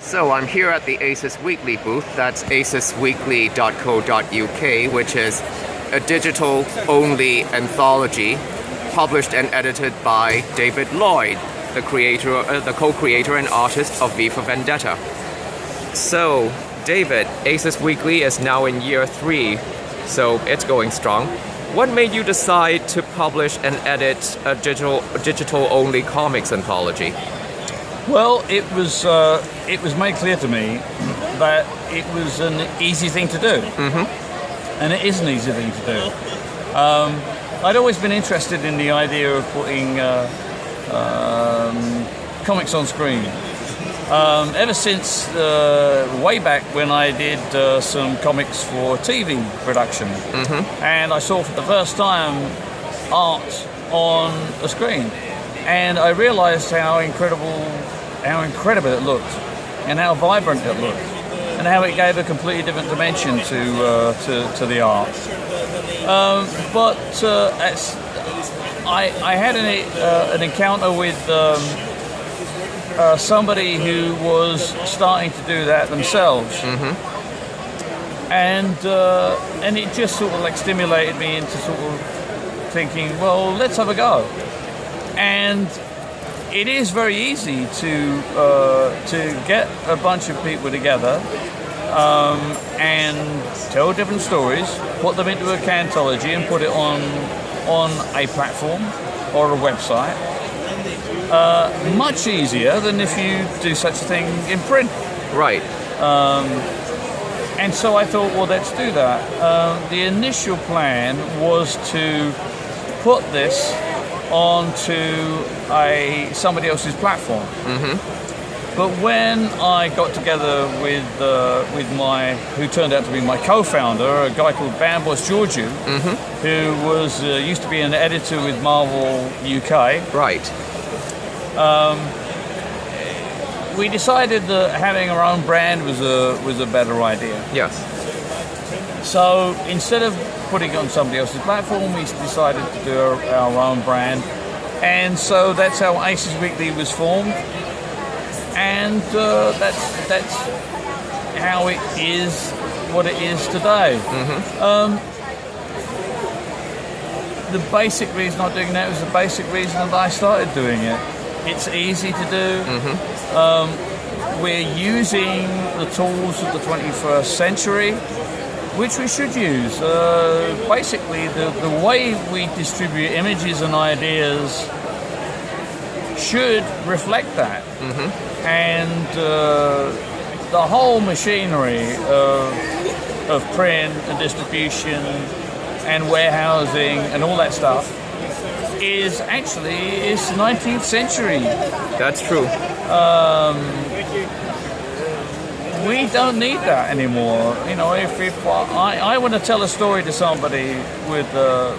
So I'm here at the Aces Weekly booth. That's acesweekly.co.uk, which is a digital-only anthology published and edited by David Lloyd, the co-creator and artist of V for Vendetta. So, David, Aces Weekly is now in year 3, so it's going strong. What made you decide to publish and edit a digital-only comics anthology? Well, it was made clear to me that it was an easy thing to do, and it is an easy thing to do. I'd always been interested in the idea of putting comics on screen. Ever since way back when I did some comics for TV production, and I saw for the first time art on a screen, and I realised how incredible it looked, and how vibrant it looked, and how it gave a completely different dimension to the art. But I had an encounter with somebody who was starting to do that themselves, and it just sort of like stimulated me into sort of thinking, well, let's have a go. And it is very easy to get a bunch of people together and tell different stories, put them into a anthology, and put it on a platform or a website. Much easier than if you do such a thing in print. Right. And so I thought, well, let's do that. The initial plan was to put this onto somebody else's platform. But when I got together with who turned out to be my co-founder, a guy called Bambos Georgiou, who was used to be an editor with Marvel UK. Right. We decided that having our own brand was a better idea. Yes. So instead of putting it on somebody else's platform, we decided to do our own brand, and so that's how Aces Weekly was formed, and that's how it is what it is today. The basic reason I'm doing that was the basic reason that I started doing it. It's easy to do. We're using the tools of the 21st century, which we should use. Basically, the way we distribute images and ideas should reflect that. And the whole machinery of print and distribution and warehousing and all that stuff is 19th century. That's true. We don't need that anymore. You know, if I want to tell a story to somebody with a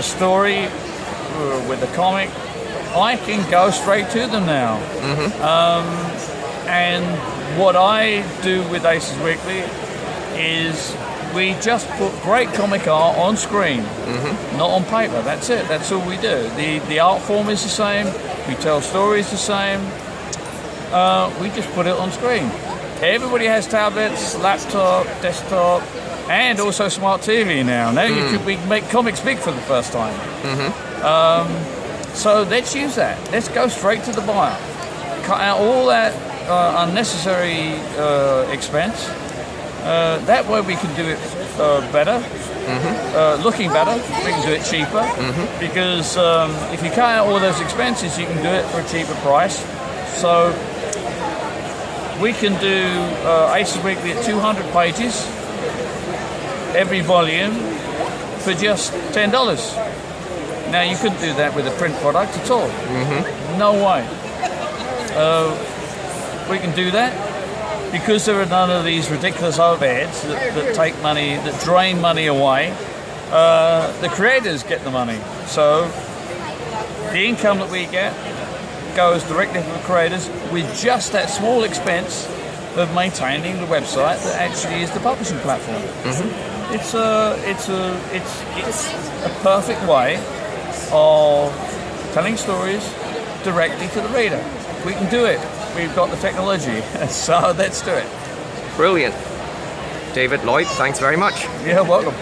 story, with a comic, I can go straight to them now. And what I do with Aces Weekly is we just put great comic art on screen, not on paper. That's it. That's all we do. The art form is the same. We tell stories the same. We just put it on screen. Everybody has tablets, laptop, desktop, and also smart TV now. Now we can make comics big for the first time. So let's use that. Let's go straight to the buyer. Cut out all that unnecessary expense. That way we can do it better, looking better. We can do it cheaper, because if you cut out all those expenses, you can do it for a cheaper price. So we can do Aces Weekly at 200 pages, every volume, for just $10. Now, you couldn't do that with a print product at all. No way. We can do that because there are none of these ridiculous overheads that take money, that drain money away. The creators get the money. So the income that we get goes directly to the creators with just that small expense of maintaining the website that actually is the publishing platform. It's a perfect way of telling stories directly to the reader. We can do it. we've got the technology. So let's do it. Brilliant. David Lloyd, thanks very much. You're welcome.